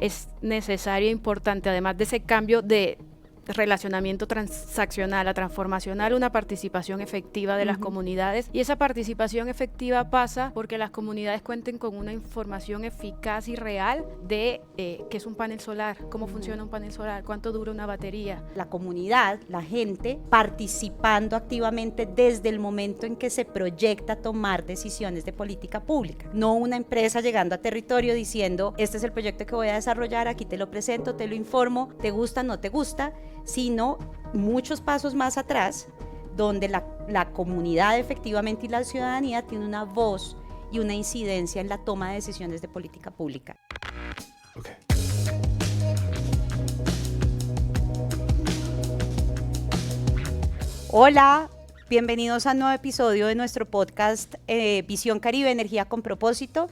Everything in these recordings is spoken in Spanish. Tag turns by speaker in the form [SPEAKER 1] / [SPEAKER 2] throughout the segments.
[SPEAKER 1] es necesario e importante, además de ese cambio de relacionamiento transaccional a transformacional, una participación efectiva de las comunidades, y esa participación efectiva pasa porque las comunidades cuenten con una información eficaz y real de qué es un panel solar, cómo funciona un panel solar, cuánto dura una batería.
[SPEAKER 2] La comunidad, la gente, participando activamente desde el momento en que se proyecta tomar decisiones de política pública. No una empresa llegando a territorio diciendo, este es el proyecto que voy a desarrollar, aquí te lo presento, te lo informo, te gusta, no te gusta, sino muchos pasos más atrás, donde la comunidad efectivamente y la ciudadanía tiene una voz y una incidencia en la toma de decisiones de política pública. Okay. Hola, bienvenidos a un nuevo episodio de nuestro podcast Visión Caribe, Energía con Propósito.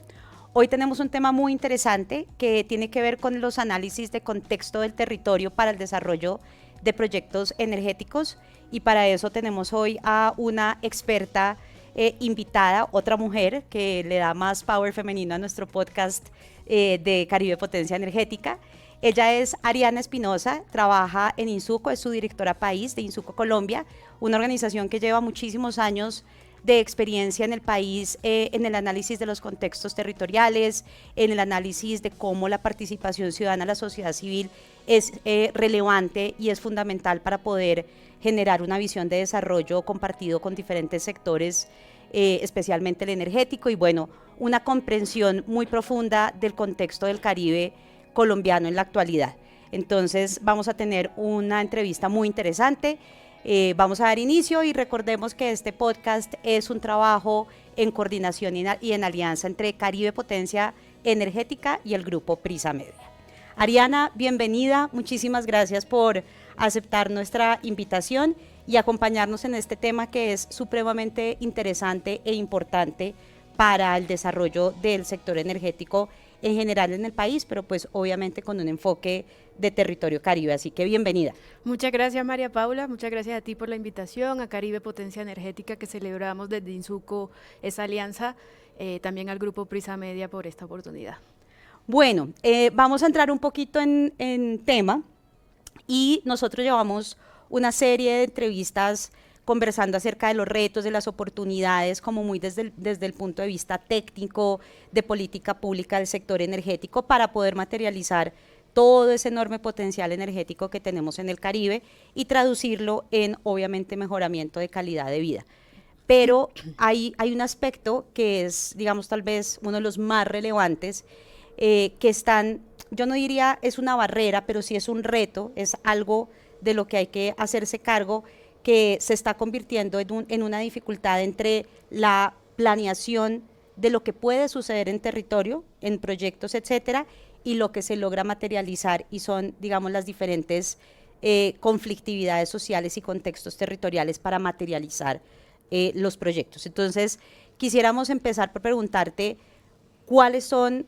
[SPEAKER 2] Hoy tenemos un tema muy interesante que tiene que ver con los análisis de contexto del territorio para el desarrollo de proyectos energéticos, y para eso tenemos hoy a una experta invitada, otra mujer que le da más power femenino a nuestro podcast de Caribe Potencia Energética. Ella es Ariana Espinosa, trabaja en INSUCO, es su directora país de INSUCO Colombia, una organización que lleva muchísimos años de experiencia en el país, en el análisis de los contextos territoriales, en el análisis de cómo la participación ciudadana, la sociedad civil es relevante y es fundamental para poder generar una visión de desarrollo compartido con diferentes sectores, especialmente el energético, y bueno, una comprensión muy profunda del contexto del Caribe colombiano en la actualidad. Entonces vamos a tener una entrevista muy interesante. Vamos a dar inicio y recordemos que este podcast es un trabajo en coordinación y en alianza entre Caribe Potencia Energética y el grupo Prisa Media. Ariana, bienvenida, muchísimas gracias por aceptar nuestra invitación y acompañarnos en este tema que es supremamente interesante e importante para el desarrollo del sector energético en general en el país, pero pues obviamente con un enfoque de territorio Caribe, así que bienvenida.
[SPEAKER 1] Muchas gracias, María Paula, muchas gracias a ti por la invitación, a Caribe Potencia Energética, que celebramos desde INSUCO esa alianza, también al grupo Prisa Media por esta oportunidad.
[SPEAKER 2] Bueno, vamos a entrar un poquito en tema, y nosotros llevamos una serie de entrevistas conversando acerca de los retos, de las oportunidades, como muy desde el punto de vista técnico, de política pública del sector energético, para poder materializar todo ese enorme potencial energético que tenemos en el Caribe y traducirlo en, obviamente, mejoramiento de calidad de vida. Pero hay un aspecto que es, digamos, tal vez uno de los más relevantes, que están, yo no diría es una barrera, pero sí es un reto, es algo de lo que hay que hacerse cargo, que se está convirtiendo en una dificultad entre la planeación de lo que puede suceder en territorio, en proyectos, etcétera, y lo que se logra materializar, y son, digamos, las diferentes conflictividades sociales y contextos territoriales para materializar los proyectos. Entonces, quisiéramos empezar por preguntarte cuáles son,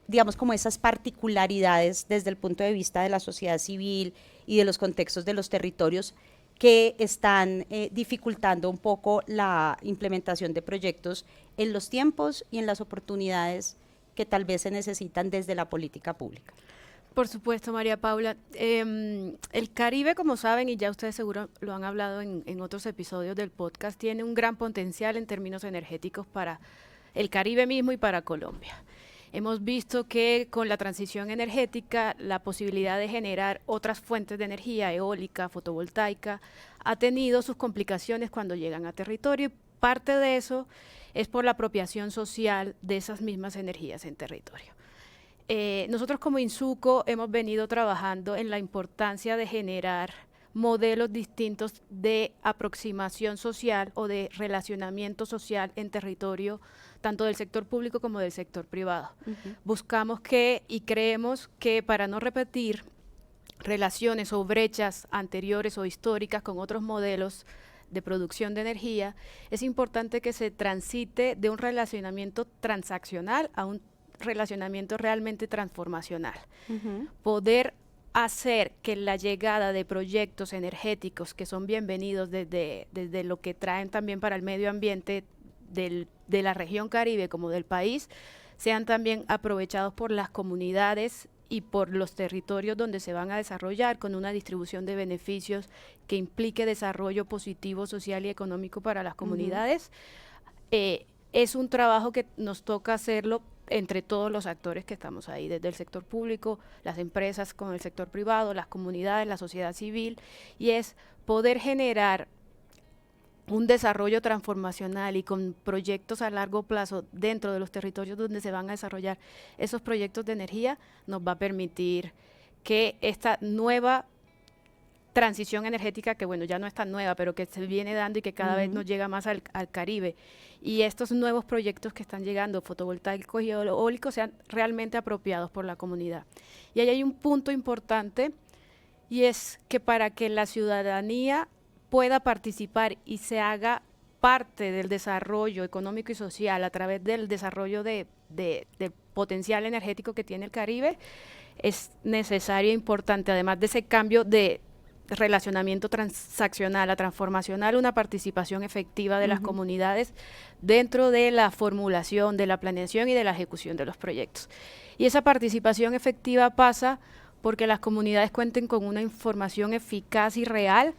[SPEAKER 2] digamos, como esas particularidades desde el punto de vista de la sociedad civil y de los contextos de los territorios que están dificultando un poco la implementación de proyectos en los tiempos y en las oportunidades que tal vez se necesitan desde la política pública.
[SPEAKER 1] Por supuesto, María Paula. El Caribe, como saben, y ya ustedes seguro lo han hablado en otros episodios del podcast, tiene un gran potencial en términos energéticos para el Caribe mismo y para Colombia. Hemos visto que con la transición energética, la posibilidad de generar otras fuentes de energía, eólica, fotovoltaica, ha tenido sus complicaciones cuando llegan a territorio, y parte de eso es por la apropiación social de esas mismas energías en territorio. Nosotros como INSUCO hemos venido trabajando en la importancia de generar modelos distintos de aproximación social o de relacionamiento social en territorio, tanto del sector público como del sector privado. Buscamos y creemos que para no repetir relaciones o brechas anteriores o históricas con otros modelos de producción de energía, es importante que se transite de un relacionamiento transaccional a un relacionamiento realmente transformacional. Poder hacer que la llegada de proyectos energéticos que son bienvenidos desde lo que traen también para el medio ambiente de la región Caribe como del país, sean también aprovechados por las comunidades y por los territorios donde se van a desarrollar, con una distribución de beneficios que implique desarrollo positivo, social y económico para las comunidades. Es un trabajo que nos toca hacerlo entre todos los actores que estamos ahí, desde el sector público, las empresas con el sector privado, las comunidades, la sociedad civil, y es poder generar un desarrollo transformacional y con proyectos a largo plazo dentro de los territorios donde se van a desarrollar esos proyectos de energía, nos va a permitir que esta nueva transición energética, que bueno, ya no es tan nueva, pero que se viene dando y que cada vez nos llega más al Caribe, y estos nuevos proyectos que están llegando, fotovoltaicos y eólicos, sean realmente apropiados por la comunidad. Y ahí hay un punto importante, y es que para que la ciudadanía pueda participar y se haga parte del desarrollo económico y social a través del desarrollo del potencial energético que tiene el Caribe, es necesario e importante, además de ese cambio de relacionamiento transaccional a transformacional, una participación efectiva de las comunidades dentro de la formulación, de la planeación y de la ejecución de los proyectos. Y esa participación efectiva pasa porque las comunidades cuenten con una información eficaz y real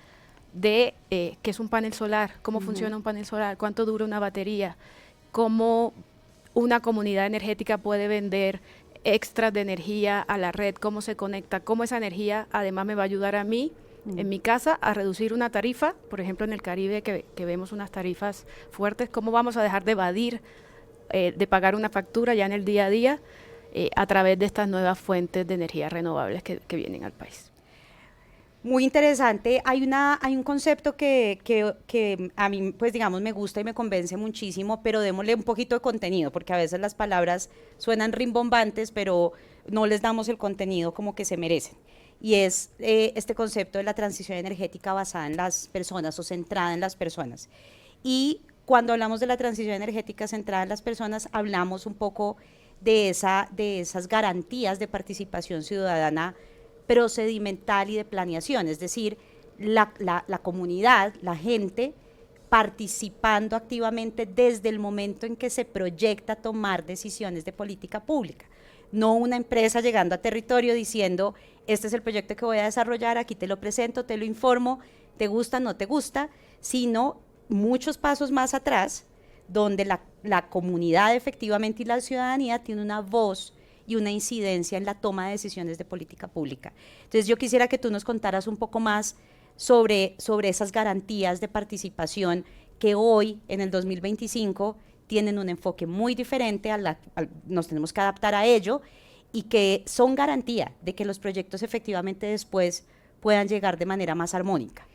[SPEAKER 1] de qué es un panel solar, cómo funciona un panel solar, cuánto dura una batería, cómo una comunidad energética puede vender extras de energía a la red, cómo se conecta, cómo esa energía además me va a ayudar a mí en mi casa a reducir una tarifa, por ejemplo en el Caribe que vemos unas tarifas fuertes, cómo vamos a dejar de evadir, de pagar una factura ya en el día a día a través de estas nuevas fuentes de energía renovables que vienen al país.
[SPEAKER 2] Muy interesante. Hay un concepto que a mí, pues digamos, me gusta y me convence muchísimo, pero démosle un poquito de contenido, porque a veces las palabras suenan rimbombantes, pero no les damos el contenido como que se merecen. Y es este concepto de la transición energética basada en las personas o centrada en las personas. Y cuando hablamos de la transición energética centrada en las personas, hablamos un poco de esas garantías de participación ciudadana procedimental y de planeación, es decir, la comunidad, la gente participando activamente desde el momento en que se proyecta tomar decisiones de política pública. No una empresa llegando a territorio diciendo, este es el proyecto que voy a desarrollar, aquí te lo presento, te lo informo, te gusta, no te gusta, sino muchos pasos más atrás, donde la comunidad efectivamente y la ciudadanía tiene una voz y una incidencia en la toma de decisiones de política pública. Entonces yo quisiera que tú nos contaras un poco más sobre esas garantías de participación que hoy, en el 2025, tienen un enfoque muy diferente, nos tenemos que adaptar a ello, y que son garantía de que los proyectos efectivamente después puedan llegar de manera más armónica.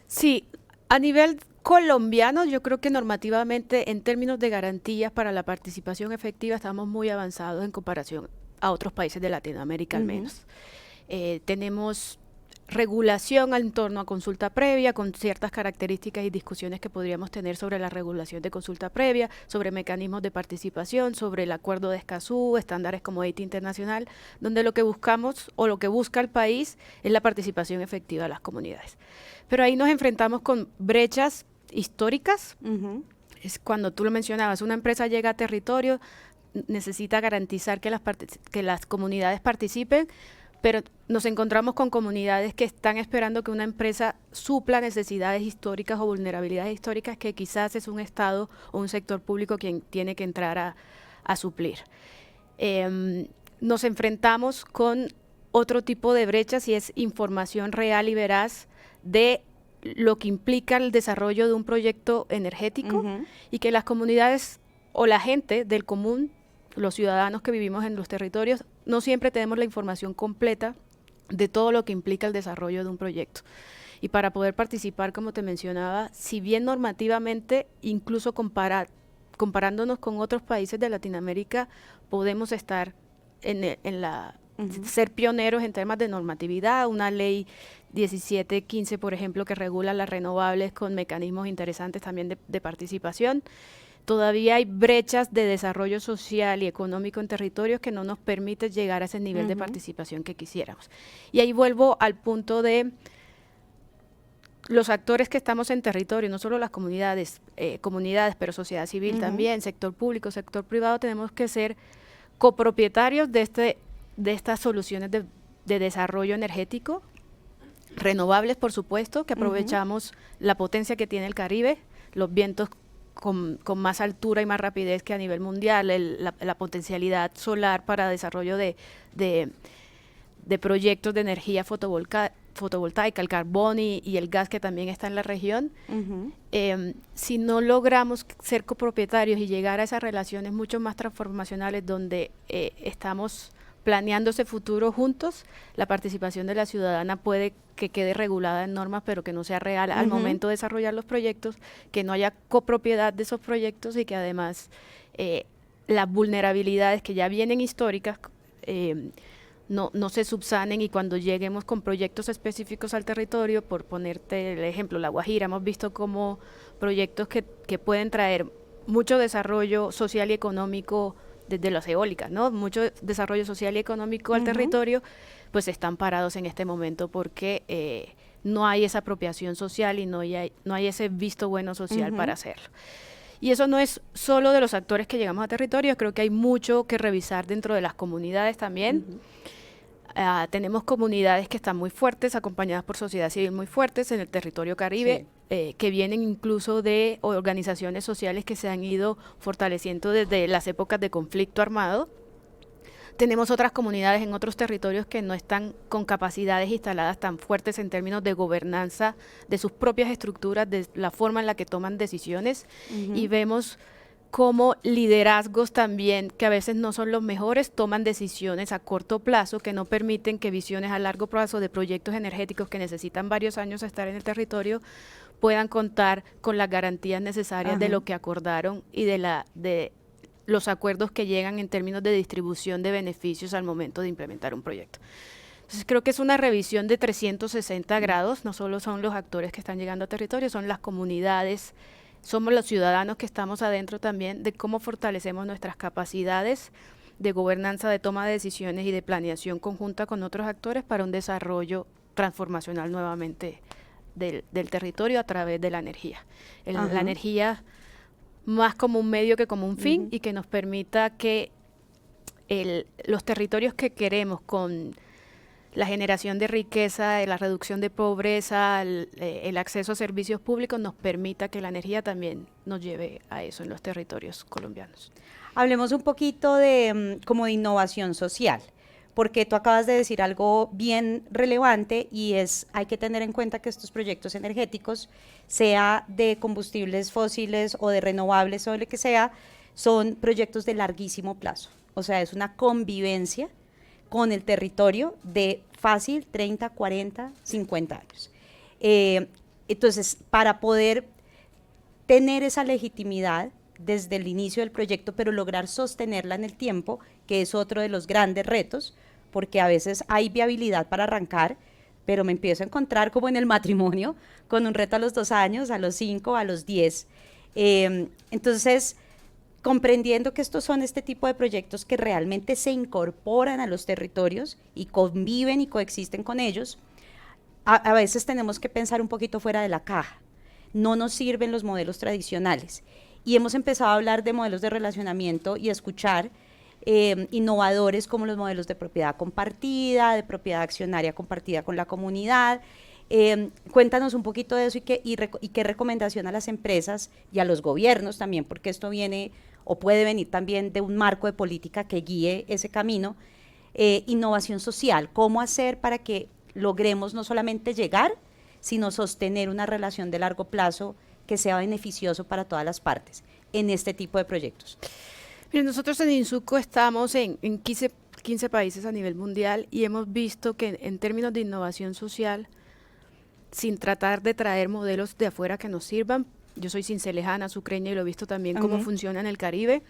[SPEAKER 1] Sí, a nivel colombiano, yo creo que normativamente, en términos de garantías para la participación efectiva, estamos muy avanzados en comparación a otros países de Latinoamérica al menos. Tenemos regulación en torno a consulta previa, con ciertas características y discusiones que podríamos tener sobre la regulación de consulta previa, sobre mecanismos de participación, sobre el acuerdo de Escazú, estándares como EIT internacional, donde lo que buscamos o lo que busca el país es la participación efectiva de las comunidades. Pero ahí nos enfrentamos con brechas históricas. Es cuando tú lo mencionabas, una empresa llega a territorio, necesita garantizar que las comunidades participen, pero nos encontramos con comunidades que están esperando que una empresa supla necesidades históricas o vulnerabilidades históricas que quizás es un Estado o un sector público quien tiene que entrar a suplir. Nos enfrentamos con otro tipo de brechas y es información real y veraz de lo que implica el desarrollo de un proyecto energético y que las comunidades o la gente del común, los ciudadanos que vivimos en los territorios, no siempre tenemos la información completa de todo lo que implica el desarrollo de un proyecto. Y para poder participar, como te mencionaba, si bien normativamente, incluso comparándonos con otros países de Latinoamérica, podemos estar ser pioneros en temas de normatividad, una ley 1715, por ejemplo, que regula las renovables con mecanismos interesantes también de participación. Todavía hay brechas de desarrollo social y económico en territorios que no nos permiten llegar a ese nivel de participación que quisiéramos. Y ahí vuelvo al punto de los actores que estamos en territorio, no solo las comunidades, pero sociedad civil también, sector público, sector privado, tenemos que ser copropietarios de de estas soluciones de desarrollo energético, renovables, por supuesto, que aprovechamos la potencia que tiene el Caribe, los vientos con más altura y más rapidez que a nivel mundial, la potencialidad solar para desarrollo de proyectos de energía fotovoltaica, el carbón y el gas que también está en la región. Si no logramos ser copropietarios y llegar a esas relaciones mucho más transformacionales donde estamos planeando ese futuro juntos, la participación de la ciudadana puede que quede regulada en normas, pero que no sea real al momento de desarrollar los proyectos, que no haya copropiedad de esos proyectos y que además las vulnerabilidades que ya vienen históricas no se subsanen, y cuando lleguemos con proyectos específicos al territorio, por ponerte el ejemplo, La Guajira, hemos visto como proyectos que pueden traer mucho desarrollo social y económico desde las eólicas, ¿no? Mucho desarrollo social y económico al territorio, pues están parados en este momento porque no hay esa apropiación social y no hay ese visto bueno social para hacerlo. Y eso no es solo de los actores que llegamos a territorios, creo que hay mucho que revisar dentro de las comunidades también. Tenemos comunidades que están muy fuertes, acompañadas por sociedad civil muy fuertes en el territorio Caribe, que vienen incluso de organizaciones sociales que se han ido fortaleciendo desde las épocas de conflicto armado. Tenemos otras comunidades en otros territorios que no están con capacidades instaladas tan fuertes en términos de gobernanza de sus propias estructuras, de la forma en la que toman decisiones, y vemos cómo liderazgos también, que a veces no son los mejores, toman decisiones a corto plazo que no permiten que visiones a largo plazo de proyectos energéticos que necesitan varios años estar en el territorio puedan contar con las garantías necesarias de lo que acordaron y de los acuerdos que llegan en términos de distribución de beneficios al momento de implementar un proyecto. Entonces creo que es una revisión de 360 grados, no solo son los actores que están llegando a territorio, son las comunidades, somos los ciudadanos que estamos adentro también, de cómo fortalecemos nuestras capacidades de gobernanza, de toma de decisiones y de planeación conjunta con otros actores para un desarrollo transformacional nuevamente del territorio a través de la energía. La energía más como un medio que como un fin, y que nos permita que los territorios que queremos, con la generación de riqueza, la reducción de pobreza, el acceso a servicios públicos, nos permita que la energía también nos lleve a eso en los territorios colombianos.
[SPEAKER 2] Hablemos un poquito como de innovación social, porque tú acabas de decir algo bien relevante, y hay que tener en cuenta que estos proyectos energéticos, sea de combustibles fósiles o de renovables o de lo que sea, son proyectos de larguísimo plazo. O sea, es una convivencia con el territorio de fácil 30, 40, 50 años. Entonces, para poder tener esa legitimidad desde el inicio del proyecto, pero lograr sostenerla en el tiempo, que es otro de los grandes retos, porque a veces hay viabilidad para arrancar, pero me empiezo a encontrar como en el matrimonio, con un reto a los 2 años, a los 5, a los 10. Entonces, comprendiendo que estos son este tipo de proyectos que realmente se incorporan a los territorios y conviven y coexisten con ellos, a veces tenemos que pensar un poquito fuera de la caja. No nos sirven los modelos tradicionales. Y hemos empezado a hablar de modelos de relacionamiento y escuchar innovadores como los modelos de propiedad compartida, de propiedad accionaria compartida con la comunidad. Cuéntanos un poquito de eso y qué recomendación a las empresas y a los gobiernos también, porque esto viene o puede venir también de un marco de política que guíe ese camino. Innovación social, cómo hacer para que logremos no solamente llegar, sino sostener una relación de largo plazo que sea beneficioso para todas las partes en este tipo de proyectos.
[SPEAKER 1] Miren, nosotros en INSUCO estamos en 15 países a nivel mundial, y hemos visto que en términos de innovación social, sin tratar de traer modelos de afuera que nos sirvan, yo soy cincelejana, sucreña, y lo he visto también cómo funciona en el Caribe,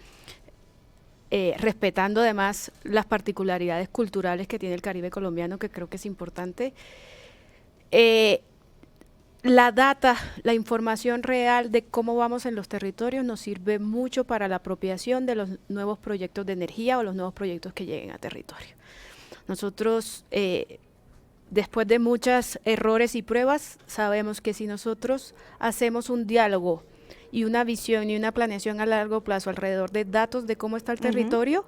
[SPEAKER 1] respetando además las particularidades culturales que tiene el Caribe colombiano, que creo que es importante. La data, la información real de cómo vamos en los territorios nos sirve mucho para la apropiación de los nuevos proyectos de energía o los nuevos proyectos que lleguen a territorio. Nosotros, después de muchos errores y pruebas, sabemos que si nosotros hacemos un diálogo y una visión y una planeación a largo plazo alrededor de datos de cómo está el territorio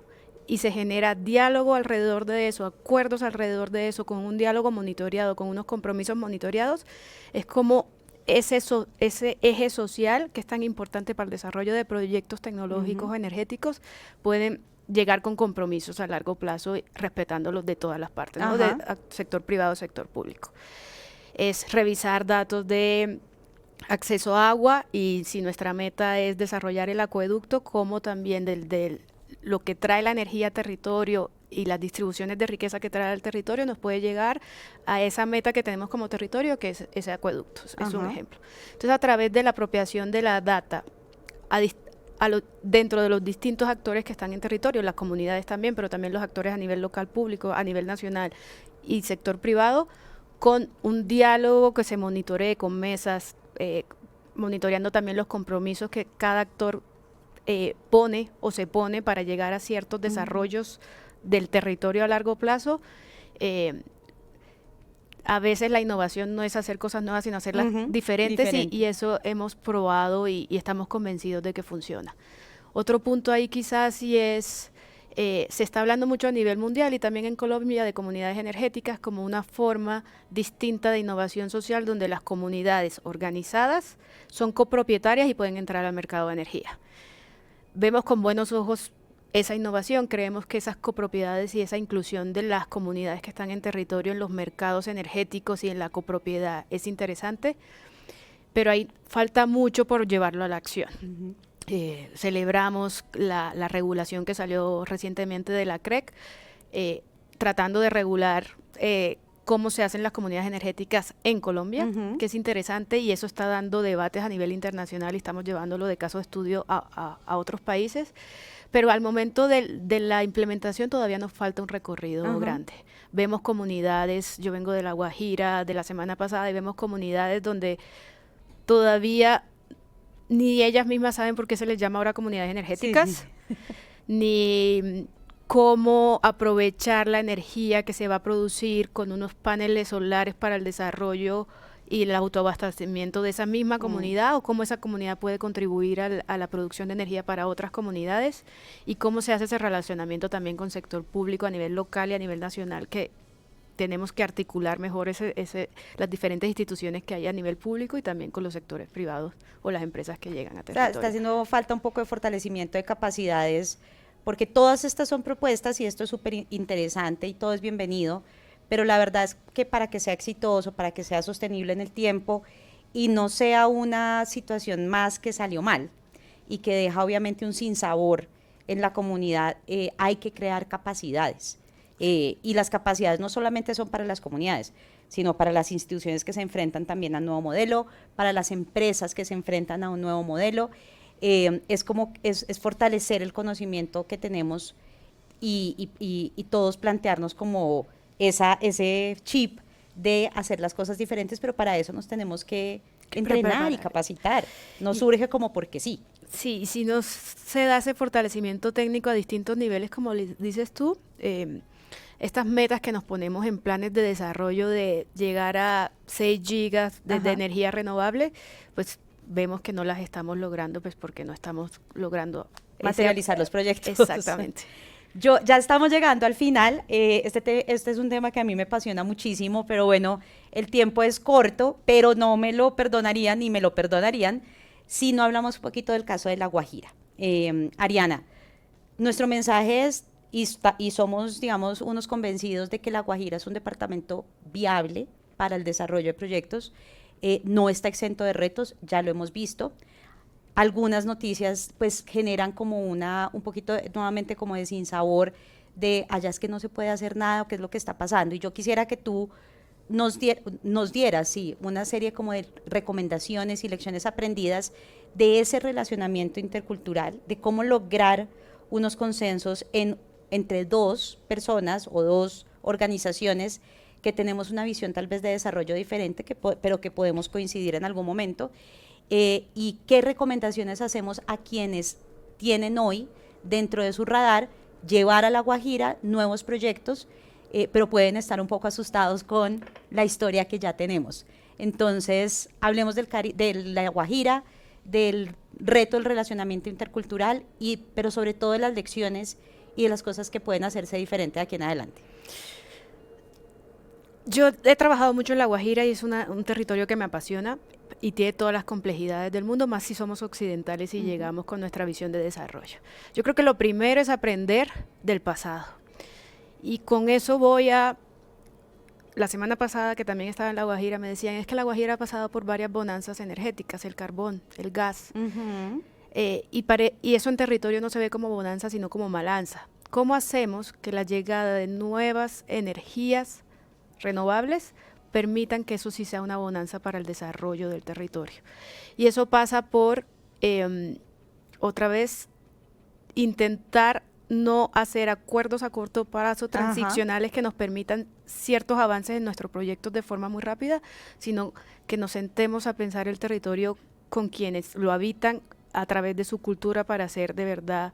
[SPEAKER 1] y se genera diálogo alrededor de eso, acuerdos alrededor de eso, con un diálogo monitoreado, con unos compromisos monitoreados, es como ese eje social que es tan importante para el desarrollo de proyectos tecnológicos energéticos pueden llegar con compromisos a largo plazo, respetándolos de todas las partes, ¿no? De sector privado, sector público. Es revisar datos de acceso a agua, y si nuestra meta es desarrollar el acueducto, como también del lo que trae la energía al territorio y las distribuciones de riqueza que trae al territorio nos puede llegar a esa meta que tenemos como territorio, que es ese acueducto. Es un ejemplo. Entonces, a través de la apropiación de la data dentro de los distintos actores que están en territorio, las comunidades también, pero también los actores a nivel local, público, a nivel nacional y sector privado, con un diálogo que se monitoree con mesas, monitoreando también los compromisos que cada actor pone o se pone para llegar a ciertos desarrollos del territorio a largo plazo. A veces la innovación no es hacer cosas nuevas, sino hacerlas diferentes. Y eso hemos probado y estamos convencidos de que funciona. Otro punto ahí quizás sí es, se está hablando mucho a nivel mundial y también en Colombia de comunidades energéticas como una forma distinta de innovación social, donde las comunidades organizadas son copropietarias y pueden entrar al mercado de energía. Vemos con buenos ojos esa innovación, creemos que esas copropiedades y esa inclusión de las comunidades que están en territorio en los mercados energéticos y en la copropiedad es interesante, pero ahí falta mucho por llevarlo a la acción. Celebramos la regulación que salió recientemente de la CREC, tratando de regular cómo se hacen las comunidades energéticas en Colombia, que es interesante, y eso está dando debates a nivel internacional y estamos llevándolo de caso de estudio a otros países. Pero al momento de la implementación todavía nos falta un recorrido grande. Vemos comunidades, yo vengo de La Guajira de la semana pasada, y vemos comunidades donde todavía ni ellas mismas saben por qué se les llama ahora comunidades energéticas, ni cómo aprovechar la energía que se va a producir con unos paneles solares para el desarrollo y el autoabastecimiento de esa misma comunidad, o cómo esa comunidad puede contribuir a la producción de energía para otras comunidades, y cómo se hace ese relacionamiento también con sector público a nivel local y a nivel nacional, que tenemos que articular mejor las diferentes instituciones que hay a nivel público y también con los sectores privados o las empresas que llegan a territorio.
[SPEAKER 2] Está haciendo falta un poco de fortalecimiento de capacidades, porque todas estas son propuestas y esto es súper interesante y todo es bienvenido, pero la verdad es que para que sea exitoso, para que sea sostenible en el tiempo y no sea una situación más que salió mal y que deja obviamente un sinsabor en la comunidad, hay que crear capacidades. Y las capacidades no solamente son para las comunidades, sino para las instituciones que se enfrentan también a un nuevo modelo, para las empresas que se enfrentan a un nuevo modelo. Es fortalecer el conocimiento que tenemos y todos plantearnos como ese chip de hacer las cosas diferentes, pero para eso nos tenemos que entrenar y capacitar. No surge como porque sí.
[SPEAKER 1] Sí, si no se da ese fortalecimiento técnico a distintos niveles, como dices tú, estas metas que nos ponemos en planes de desarrollo de llegar a 6 gigas de energía renovable, pues vemos que no las estamos logrando, pues porque no estamos logrando
[SPEAKER 2] materializar los proyectos.
[SPEAKER 1] Exactamente.
[SPEAKER 2] Ya estamos llegando al final. Este es un tema que a mí me apasiona muchísimo, pero bueno, el tiempo es corto, pero no me lo perdonarían ni me lo perdonarían si no hablamos un poquito del caso de La Guajira. Ariana, nuestro mensaje es, y somos, digamos, unos convencidos de que La Guajira es un departamento viable para el desarrollo de proyectos, no está exento de retos, ya lo hemos visto. Algunas noticias pues generan como un poquito nuevamente como de sinsabor de allá es que no se puede hacer nada o qué es lo que está pasando, y yo quisiera que tú nos dieras una serie como de recomendaciones y lecciones aprendidas de ese relacionamiento intercultural, de cómo lograr unos consensos entre dos personas o dos organizaciones que tenemos una visión tal vez de desarrollo diferente, pero que podemos coincidir en algún momento. Y qué recomendaciones hacemos a quienes tienen hoy dentro de su radar llevar a La Guajira nuevos proyectos, pero pueden estar un poco asustados con la historia que ya tenemos. Entonces, hablemos de La Guajira, del reto del relacionamiento intercultural, pero sobre todo de las lecciones y de las cosas que pueden hacerse diferente de aquí en adelante?
[SPEAKER 1] Yo he trabajado mucho en La Guajira y es un territorio que me apasiona y tiene todas las complejidades del mundo, más si somos occidentales y llegamos con nuestra visión de desarrollo. Yo creo que lo primero es aprender del pasado. Y con eso la semana pasada que también estaba en La Guajira, me decían, es que La Guajira ha pasado por varias bonanzas energéticas, el carbón, el gas, y eso en territorio no se ve como bonanza, sino como malanza. ¿Cómo hacemos que la llegada de nuevas energías renovables permitan que eso sí sea una bonanza para el desarrollo del territorio? Y eso pasa por, otra vez, intentar no hacer acuerdos a corto plazo transicionales que nos permitan ciertos avances en nuestros proyectos de forma muy rápida, sino que nos sentemos a pensar el territorio con quienes lo habitan a través de su cultura para hacer de verdad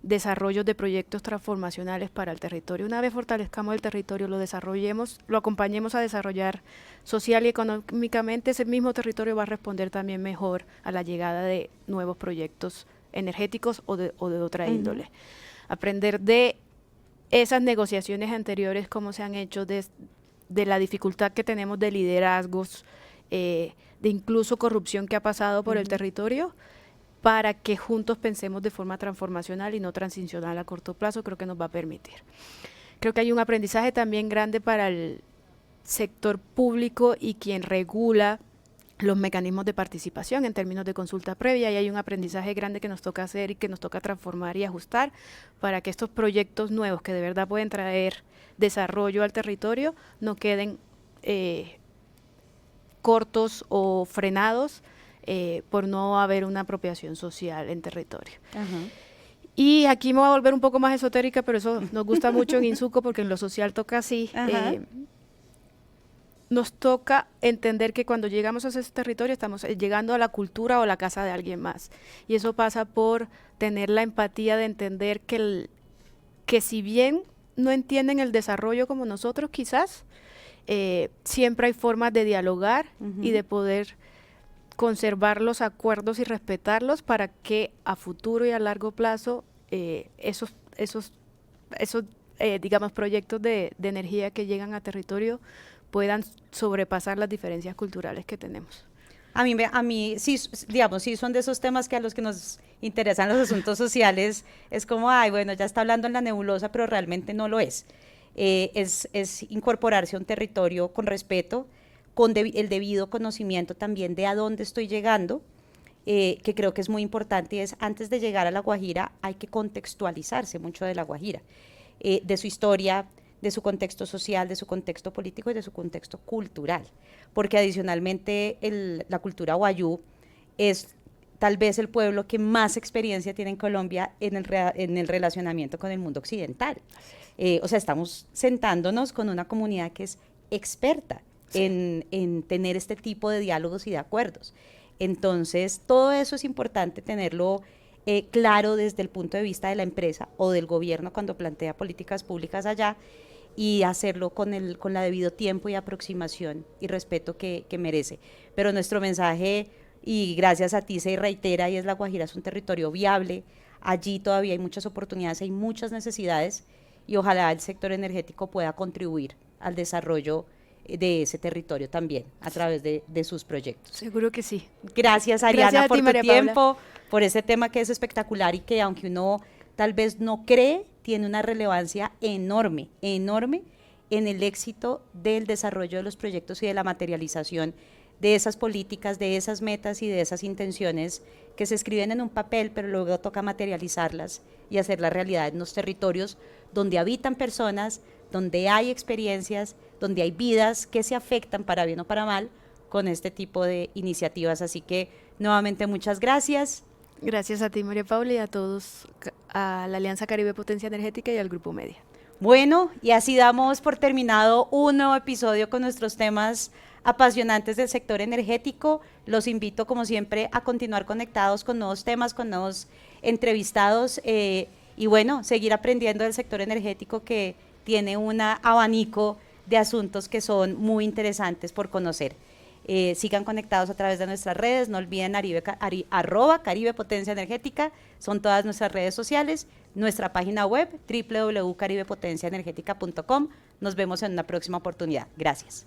[SPEAKER 1] desarrollos de proyectos transformacionales para el territorio. Una vez fortalezcamos el territorio, lo desarrollemos, lo acompañemos a desarrollar social y económicamente, ese mismo territorio va a responder también mejor a la llegada de nuevos proyectos energéticos o de otra índole. Aprender de esas negociaciones anteriores, cómo se han hecho, de la dificultad que tenemos de liderazgos, de incluso corrupción que ha pasado por el territorio, para que juntos pensemos de forma transformacional y no transicional a corto plazo, creo que nos va a permitir. Creo que hay un aprendizaje también grande para el sector público y quien regula los mecanismos de participación en términos de consulta previa, y hay un aprendizaje grande que nos toca hacer y que nos toca transformar y ajustar para que estos proyectos nuevos que de verdad pueden traer desarrollo al territorio no queden cortos o frenados por no haber una apropiación social en territorio. Y aquí me voy a volver un poco más esotérica, pero eso nos gusta mucho en Insuco porque en lo social toca así. Nos toca entender que cuando llegamos a ese territorio estamos llegando a la cultura o la casa de alguien más. Y eso pasa por tener la empatía de entender que si bien no entienden el desarrollo como nosotros quizás, siempre hay formas de dialogar y de poder conservar los acuerdos y respetarlos para que a futuro y a largo plazo esos digamos, proyectos de energía que llegan a territorio puedan sobrepasar las diferencias culturales que tenemos.
[SPEAKER 2] A mí sí, digamos, sí son de esos temas que a los que nos interesan los asuntos sociales, es como, ay, bueno, ya está hablando en la nebulosa, pero realmente no lo es. Es incorporarse a un territorio con respeto, con el debido conocimiento también de a dónde estoy llegando, que creo que es muy importante, y es antes de llegar a La Guajira hay que contextualizarse mucho de La Guajira, de su historia, de su contexto social, de su contexto político y de su contexto cultural, porque adicionalmente la cultura wayú es tal vez el pueblo que más experiencia tiene en Colombia en el relacionamiento con el mundo occidental. O sea, estamos sentándonos con una comunidad que es experta en tener este tipo de diálogos y de acuerdos. Entonces, todo eso es importante tenerlo claro desde el punto de vista de la empresa o del gobierno cuando plantea políticas públicas allá, y hacerlo con la debido tiempo y aproximación y respeto que merece. Pero nuestro mensaje, y gracias a ti se reitera, y es: La Guajira es un territorio viable, allí todavía hay muchas oportunidades, hay muchas necesidades, y ojalá el sector energético pueda contribuir al desarrollo de ese territorio también a través de sus proyectos.
[SPEAKER 1] Seguro que sí.
[SPEAKER 2] Gracias, Ariana,
[SPEAKER 1] gracias
[SPEAKER 2] por
[SPEAKER 1] ti,
[SPEAKER 2] tu
[SPEAKER 1] María
[SPEAKER 2] tiempo,
[SPEAKER 1] Paula,
[SPEAKER 2] por ese tema que es espectacular y que aunque uno tal vez no cree, tiene una relevancia enorme, enorme en el éxito del desarrollo de los proyectos y de la materialización de esas políticas, de esas metas y de esas intenciones que se escriben en un papel, pero luego toca materializarlas y hacerlas realidad en los territorios donde habitan personas, donde hay experiencias, donde hay vidas que se afectan para bien o para mal con este tipo de iniciativas. Así que nuevamente muchas gracias.
[SPEAKER 1] Gracias a ti, María Paula, y a todos, a la Alianza Caribe Potencia Energética y al Grupo Media.
[SPEAKER 2] Bueno, y así damos por terminado un nuevo episodio con nuestros temas apasionantes del sector energético. Los invito, como siempre, a continuar conectados con nuevos temas, con nuevos entrevistados, y bueno, seguir aprendiendo del sector energético, que tiene un abanico de asuntos que son muy interesantes por conocer. Sigan conectados a través de nuestras redes, no olviden @Caribe Potencia Energética, son todas nuestras redes sociales. nuestra página web www.caribepotenciaenergética.com. Nos vemos en una próxima oportunidad. Gracias.